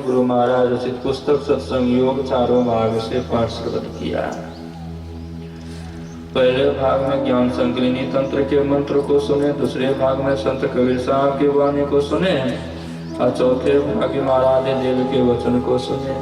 गुरु महाराज रचित पुस्तक सत्संग योग चारों भाग से पाठ श्रवण किया। पहले भाग में ज्ञान संकीर्णी तंत्र के मंत्र को सुने, दूसरे भाग में संत कबीर साहब की वाणी को सुने और चौथे भाग में महाराज देव के वचन को सुने।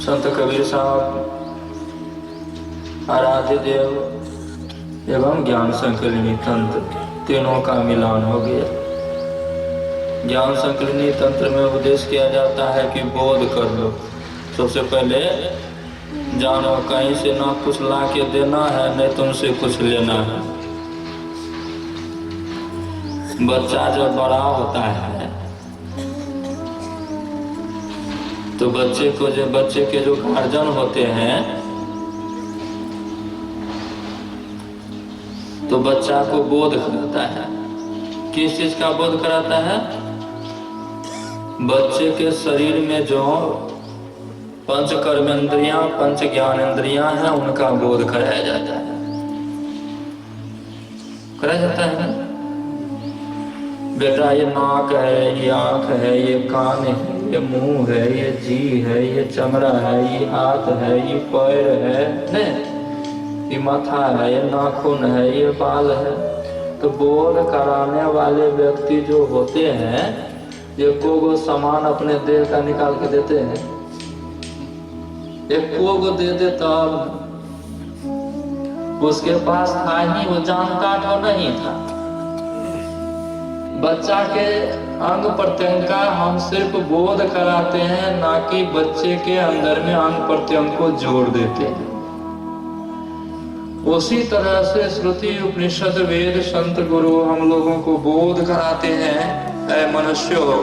संत कबीर साहब, आराध्य देव एवं ज्ञान संकीर्णी तंत्र तीनों का मिलान हो गया। ज्ञान संकीर्णी तंत्र में उपदेश किया जाता है कि बोध कर लो। सबसे पहले जानो कहीं से ना कुछ ला के देना है, नहीं तुमसे कुछ लेना है। बच्चा जब बड़ा होता है तो बच्चे के जो गार्जियन होते हैं तो बच्चा को बोध कराता है। किस चीज का बोध कराता है? बच्चे के शरीर में जो पंच कर्मेंद्रियां, पंच ज्ञानेंद्रियां हैं, उनका बोध कराया जाता है। कराया जाता है बेटा, ये नाक है, ये आंख है, ये कान है, ये मुंह है, ये जीभ है, ये चमड़ा है, ये हाथ है, ये पैर है, नहीं ये माथा है, ये नाखून है, ये बाल है। तो बोध कराने वाले व्यक्ति जो होते हैं ये को सामान अपने देह का निकाल के देते हैं। एक को दे दे तब उसके पास था ही, वो जानकार तो नहीं था। बच्चा के अंग प्रत्यंग का हम सिर्फ बोध कराते हैं, ना कि बच्चे के अंदर में अंग प्रत्यंग को जोड़ देते हैं। उसी तरह से श्रुति उपनिषद वेद संत गुरु हम लोगों को बोध कराते हैं। ऐ मनुष्यों,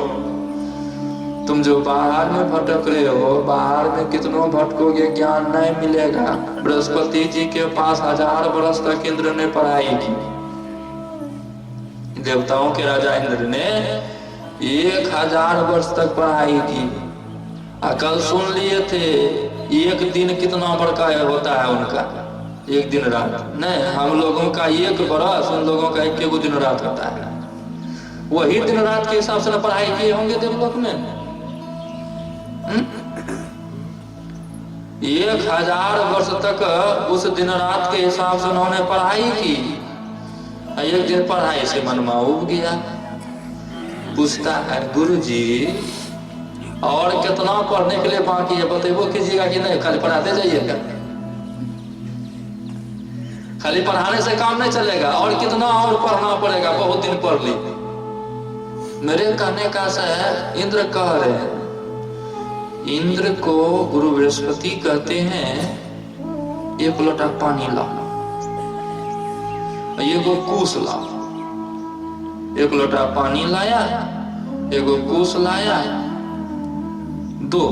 तुम जो बाहर में भटक रहे हो, बाहर में कितनों भटकोगे, ज्ञान नहीं मिलेगा। बृहस्पति जी के पास 1000 वर्ष तक इंद्र ने पढ़ाई की। देवताओं के राजा इंद्र ने 1000 वर्ष तक पढ़ाई की। कल सुन लिए थे एक दिन कितना बड़का होता है उनका, एक दिन रात नहीं। हम लोगों का 1 बरस, उन लोगों का 1 दिन रात होता है। वही दिन रात के हिसाब से पढ़ाई किए होंगे देवलोक में। 1000 वर्ष तक उस दिन रात के हिसाब से उन्होंने पढ़ाई की। एक दिन पढ़ाई से मनमा उब गया। पूछता है गुरु जी और कितना पढ़ने के लिए बाकी है, बतेबो कीजिएगा कि नहीं, खाली पढ़ाते जाइएगा। खाली पढ़ाने से काम नहीं चलेगा, और कितना और पढ़ना पड़ेगा, बहुत दिन पढ़ ली। मेरे कहने का से इंद्र कह रहे हैं, इंद्र को गुरु बृहस्पति कहते हैं 1 लोटा पानी लाओ, एगो कूस लाओ। 1 लोटा पानी लाया, एगो कूस लाया, 2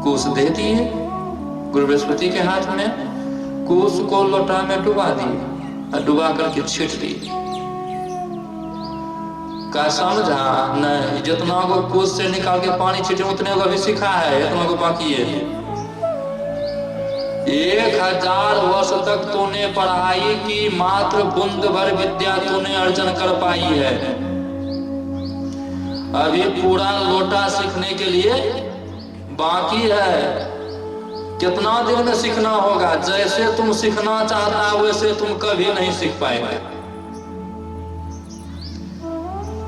कूस दे दिए गुरु बृहस्पति के हाथ में। कूस को लोटा में डुबा दिए और डुबा करके छीट दिए। का समझा? नहीं, जितना को कूस से निकाल के पानी छीटे उतने को भी सिखा है, इतना को बाकी है। 1000 वर्ष तक तूने पढ़ाई की, मात्र बूंद भर विद्या तूने अर्जन कर पाई है। अभी पूरा लोटा सीखने के लिए बाकी है। कितना दिन में सीखना होगा? जैसे तुम सीखना चाहता वैसे तुम कभी नहीं सीख पाएंगे।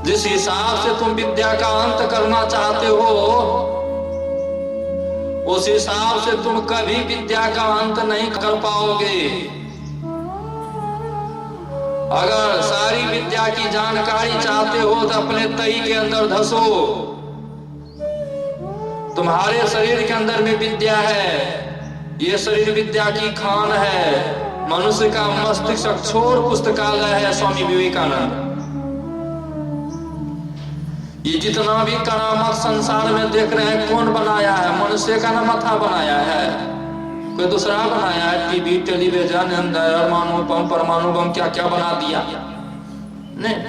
जिस हिसाब से तुम विद्या का अंत करना चाहते हो, उस हिसाब से तुम कभी विद्या का अंत नहीं कर पाओगे। अगर सारी विद्या की जानकारी चाहते हो तो अपने तई के अंदर धसो। तुम्हारे शरीर के अंदर में विद्या है, ये शरीर विद्या की खान है। मनुष्य का मस्तिष्क अक्षोर पुस्तकालय है स्वामी विवेकानंद। ये जितना भी करामात संसार में देख रहे हैं, कौन बनाया है? मनुष्य का ना माथा बनाया है, कोई दूसरा बनाया है। टीवी, टेलीविजन, परमाणु बम, परमाणु बम क्या क्या बना दिया। नहीं,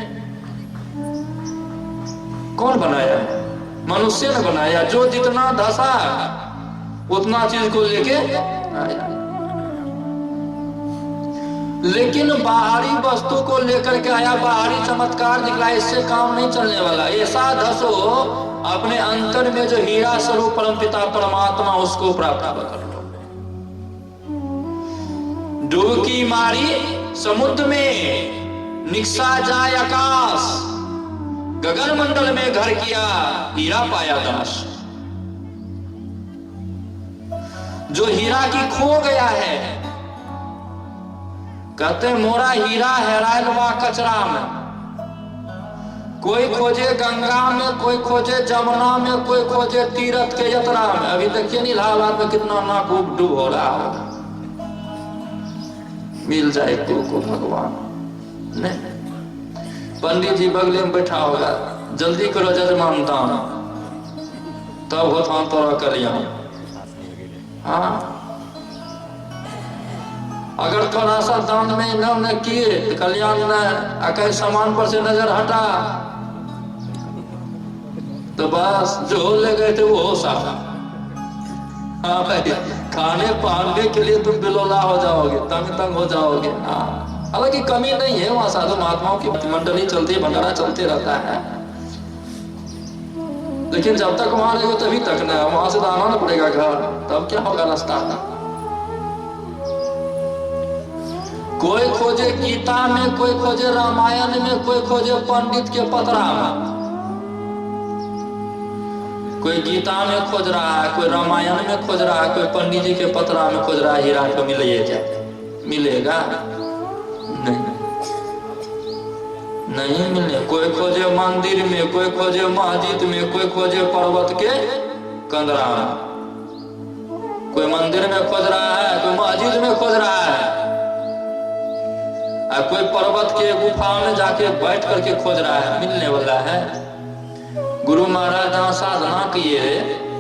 कौन बनाया? मनुष्य ने बनाया। जो जितना धसा उतना चीज को लेके आया। लेकिन बाहरी वस्तु को लेकर के आया, बाहरी चमत्कार दिखला, इससे काम नहीं चलने वाला। ऐसा धसो अपने अंतर में जो हीरा स्वरूप परमपिता परमात्मा, उसको प्राप्त कर लो। डुबकी मारी समुद्र में, निकसा जाए आकाश, गगन मंडल में घर किया, हीरा पाया दास। जो हीरा की खो गया है, कहते मोरा हीरा हेरायल बा कचरा में। कोई खोजे गंगा में, कोई खोजे जमुना में, कोई खोजे तीरथ के यात्रा में। अभी देखिए नहीं हालात में कितना नाक डूब हो रहा होगा। मिल जाए को भगवान नहीं। पंडित जी बगले में बैठा होगा, जल्दी करो जजमान दान, तब होता तोरा कल्याण। हाँ, अगर थोड़ा सा दान में न किए तो कल्याण न, कहीं सामान पर से नजर हटा तो बस जो ले गए थे वो सारा। हाँ भाई, खाने पाने के लिए तुम बिलोला हो जाओगे, तंग हो जाओगे। हाँ, हालांकि कमी नहीं है, वहां साधु महात्माओं की मंडली चलती है, भंडारा चलते रहता है। लेकिन जब तक वहां रहे हो तभी तक ना, वहां से तो आना ना पड़ेगा घर, तब क्या होगा रास्ता का। कोई खोजे गीता में, कोई खोजे रामायण में, कोई खोजे पंडित के पतरा में। कोई गीता में खोज रहा है, कोई रामायण में खोज रहा है, कोई पंडित जी के पतरा में खोज रहा है हीरा को मिलेगा नहीं मिले। कोई खोजे मंदिर में, कोई खोजे मस्जिद में, कोई खोजे पर्वत के कंदरा में। कोई मंदिर में खोज रहा है, कोई मस्जिद में खोज रहा है, कोई पर्वत के गुफा में जाके बैठ करके खोज रहा है। मिलने वाला है। गुरु महाराज जहाँ साधना किए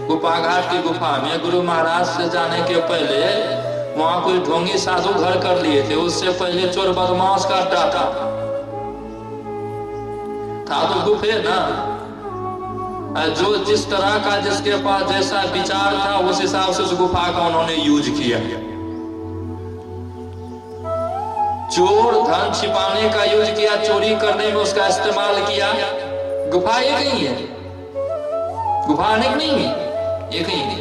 गुफा घाट की गुफा में, गुरु महाराज से जाने के पहले वहां कोई ढोंगी साधु घर कर लिए थे। उससे पहले चोर बदमाश का अड्डा था तो गुफे ना, जो जिस तरह का जिसके पास जैसा विचार था उस हिसाब से उस गुफा का उन्होंने यूज किया। चोर धन छिपाने का यूज किया, चोरी करने में उसका इस्तेमाल किया। गुफा एक ही है, गुफा अनेक नहीं है, एक ही है।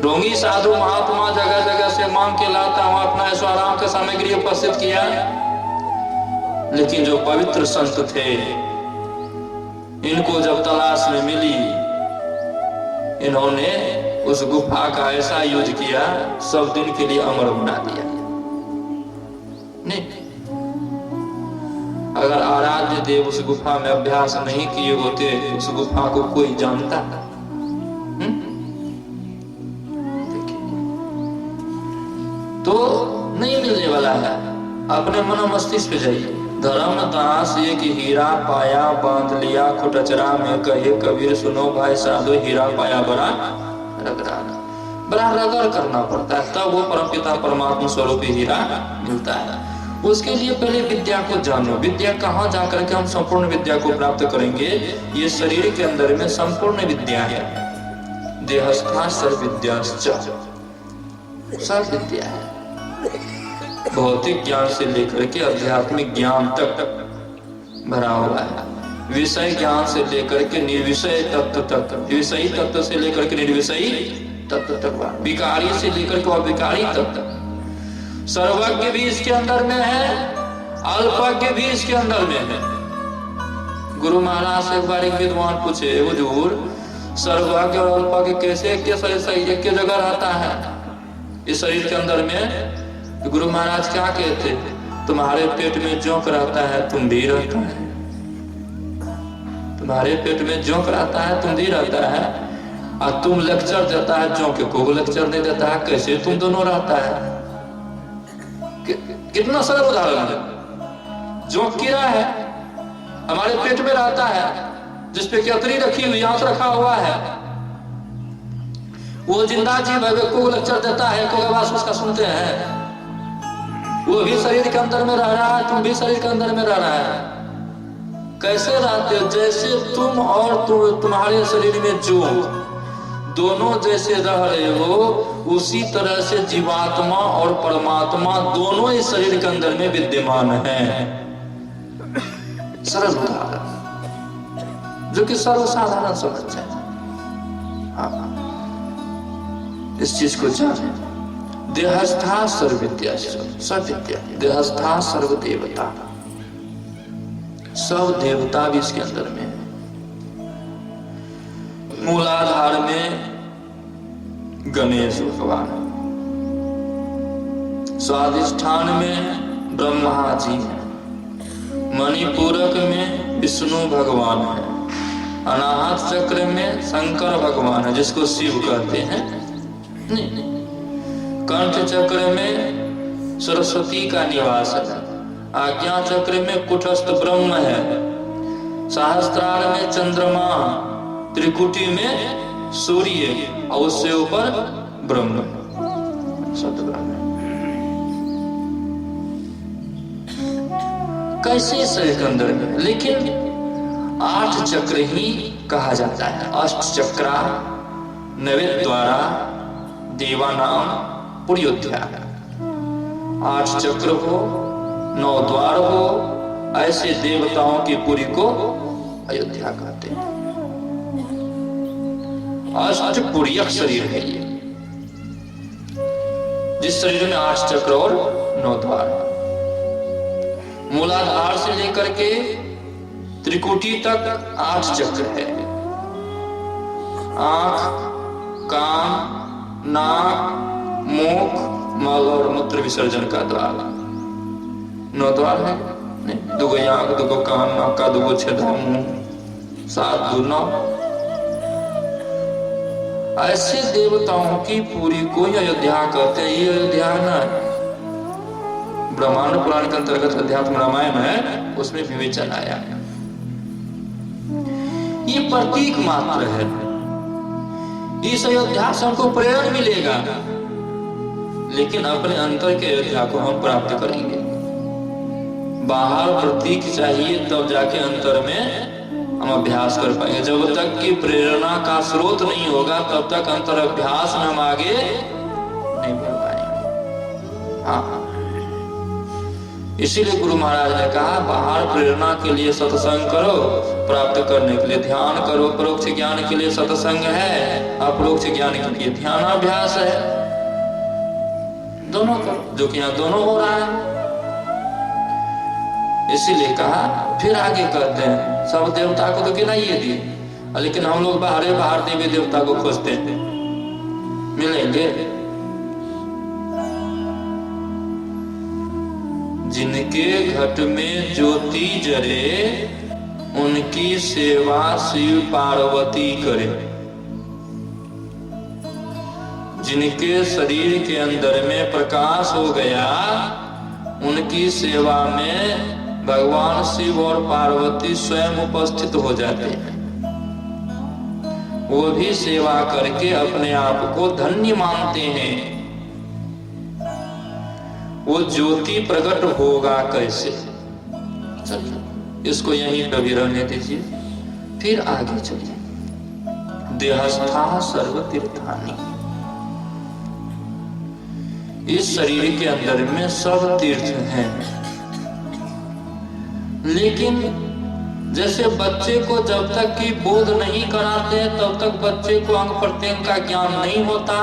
ढोंगी साधु महात्मा जगह जगह से मांग के लाता, वहां अपना ऐश्वर्याम का सामग्री उपस्थित किया। लेकिन जो पवित्र संत थे, इनको जब तलाश में मिली, इन्होंने उस गुफा का ऐसा यूज किया, सब दिन के लिए अमर बना दिया। नहीं, अगर आराध्य देव उस गुफा में अभ्यास नहीं किए होते, उस गुफा को कोई जानता? तो नहीं मिलने वाला है। अपने मन मस्तिष्क पे जाइए। धर्मदास ये कि हीरा पाया बांध लिया खुटचरा में, कहे कबीर सुनो भाई साधु, हीरा पाया बड़ा रगड़ करना पड़ता है, तब वो परमपिता परमात्मा स्वरूप हीरा मिलता है। उसके लिए पहले विद्या को जानो। विद्या कहाँ जाकर के हम संपूर्ण विद्या को प्राप्त करेंगे? ये शरीर के अंदर में संपूर्ण विद्या है। देहस्था सर्वविद्याश्च, सब विद्या है। भौतिक ज्ञान से लेकर के आध्यात्मिक ज्ञान तक भरा हुआ है। विषय ज्ञान से लेकर के निर्विषय तत्व तक, विषयी तत्व से लेकर के निर्विषयी तत्व तक, विकारी से लेकर के अविकारी तत्व। सर्वज्ञ भी इसके अंदर में है, अल्पज्ञ भी इसके अंदर में है। गुरु महाराज से एक बार एक विद्वान पूछे, हुजूर सर्वज्ञ और अल्पज्ञ कैसे एक के जगह रहता है इस शरीर के अंदर में? तो गुरु महाराज क्या कहते, तुम्हारे पेट में जोंक रहता है तुम भी रहता है, तुम्हारे पेट में जोंक रहता है तुम भी रहता है, और तुम लेक्चर देता है जोंक को लेक्चर नहीं देता है, कैसे तुम दोनों रहता है? कितना सरल उदाहरण है। जोंक कीड़ा है, हमारे पेट में रहता है, जिसपे केतरी रखी हुई, आंत रखा हुआ है। वो जिंदा जीव है, को लेक्चर देता है, को आवाज उसका सुनते हैं। वो भी शरीर के अंदर में रह रहा है, तुम भी शरीर के अंदर में रह रहा है। कैसे रहते हो? जैसे तुम और तुम्हारे शरीर में जोंक दोनों जैसे रह रहे हो उसी तरह से जीवात्मा और परमात्मा दोनों इस शरीर के अंदर में विद्यमान है। सरल उदाहरण जो कि सर्वसाधारण समझ जाए। हाँ, इस चीज को जाने। देहस्था सर्वविद्या, सविद्या देहस्था सर्वदेवता, सब देवता भी इसके अंदर में है। मूलाधार में गणेश भगवान, स्वाधिष्ठान में ब्रह्मा जी है, मणिपूरक में विष्णु भगवान है, अनाहत चक्र में शंकर भगवान है जिसको शिव कहते हैं, कंठ चक्र में सरस्वती का निवास है, आज्ञा चक्र में कुटस्थ ब्रह्म है, सहस्त्रार में चंद्रमा, त्रिकुटी में सूर्य और उससे ऊपर ब्रह्म, सत ब्रह्म। कैसे शरीर के अंदर में, लेकिन 8 चक्र ही कहा जाता है। अष्ट चक्रा नवेद द्वारा देवानाम पुर्योध्या, 8 चक्र हो, 9 द्वार हो, ऐसे देवताओं की पुरी को अयोध्या कहते हैं। अष्टपुरीयक शरीर है ये, जिस शरीर में 8 चक्र और 9 द्वार। मूलाधार से लेकर के त्रिकुटी तक 8 चक्र है। आंख, कान, नाक, मुख, मल और मूत्र विसर्जन का द्वार, 9 द्वार है। दुगो आंख, दुगो कान, नाक, दुगो छेद, मुंह, 7 दूर 9। ऐसे देवताओं की पूरी को ही अयोध्या कहते हैं। ये अयोध्या ना ब्रह्मांड पुराण के अंतर्गत अध्यात्म रामायण है, उसमें विवेचन आया। ये प्रतीक मात्र है। इस अयोध्या से हमको प्रेरणा मिलेगा, लेकिन अपने अंतर के अयोध्या को हम प्राप्त करेंगे। बाहर प्रतीक चाहिए तब जाके अंतर में हम अभ्यास कर पाएंगे। जब तक कि प्रेरणा का स्रोत नहीं होगा तब तक अंतर अभ्यास में हम आगे नहीं बढ़ पाएंगे। हाँ, इसीलिए गुरु महाराज ने कहा बाहर प्रेरणा के लिए सत्संग करो, प्राप्त करने के लिए ध्यान करो। परोक्ष ज्ञान के लिए सत्संग है, अपरोक्ष ज्ञान के लिए ध्यानाभ्यास है। दोनों करो, जो कि यहाँ दोनों हो रहा है। इसीलिए कहा, फिर आगे कहते हैं सब देवता को तो गिनाइए दिए, लेकिन हम लोग बाहर देवी देवता को खोजते हैं, मिलेंगे? जिनके घट में ज्योति जरे उनकी सेवा शिव पार्वती करे। जिनके शरीर के अंदर में प्रकाश हो गया उनकी सेवा में भगवान शिव और पार्वती स्वयं उपस्थित हो जाते हैं। वो भी सेवा करके अपने आप को धन्य मानते हैं। वो ज्योति प्रकट होगा कैसे? इसको यहीं पे भी रहने दीजिए, फिर आगे चलिए। देहस्था सर्व तीर्थानि, इस शरीर के अंदर में सब तीर्थ हैं। लेकिन जैसे बच्चे को जब तक कि बोध नहीं कराते तब तक बच्चे को अंग प्रत्यंग का ज्ञान नहीं होता,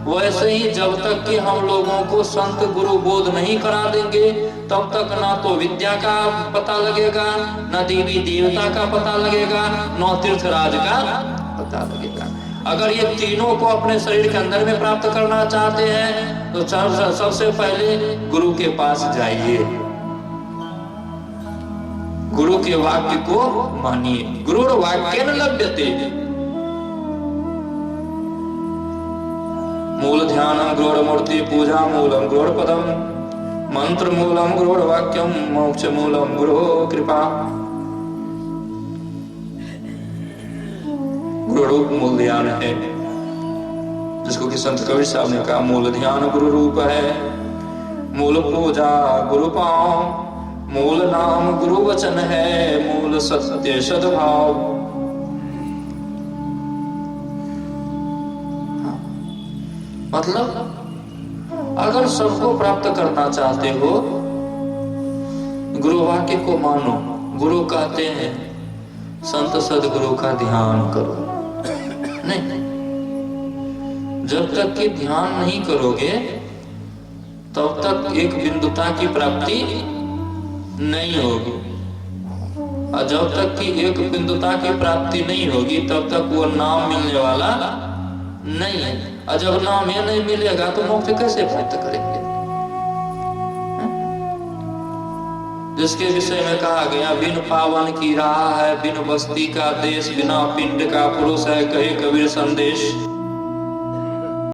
वैसे ही जब तक कि हम लोगों को संत गुरु बोध नहीं करा देंगे तब तक ना तो विद्या का पता लगेगा, ना देवी देवता का पता लगेगा, ना तीर्थराज का पता लगेगा। अगर ये तीनों को अपने शरीर के अंदर में प्राप्त करना चाहते हैं तो सबसे पहले गुरु के पास जाइए, गुरु के वाक्य को मानिए। गुरु वाक्य न लभ्यते, मूल ध्यानम गृढ़ मूर्ति पूजा मूलम गृढ़ पदम, मंत्र मूलम गृढ़ वाक्यम, मोक्ष मूलम गृढ़ कृपा। गुरु रूप मूल ध्यान है, जिसको कि संत कबीर साहब ने कहा मूल ध्यान गुरु रूप है, मूल पूजा गुरु पांव, मूल नाम गुरु वचन है, मूल सत्य सद्भाव। मतलब अगर सबको प्राप्त करना चाहते हो, गुरु वाक्य को मानो। गुरु कहते हैं संत सदगुरु का ध्यान करो। नहीं, जब तक कि ध्यान नहीं करोगे तब तक एक बिंदुता की प्राप्ति नहीं होगी, और जब तक कि एक बिंदुता की प्राप्ति नहीं होगी तब तक वो नाम मिलने वाला नहीं है। और जब नाम ये नहीं मिलेगा तो मोक्ष कैसे प्राप्त करेंगे? जिसके विषय में कहा गया, बिन पावन की राह है, बिन बस्ती का देश, बिना पिंड का पुरुष है, कहे कबीर संदेश।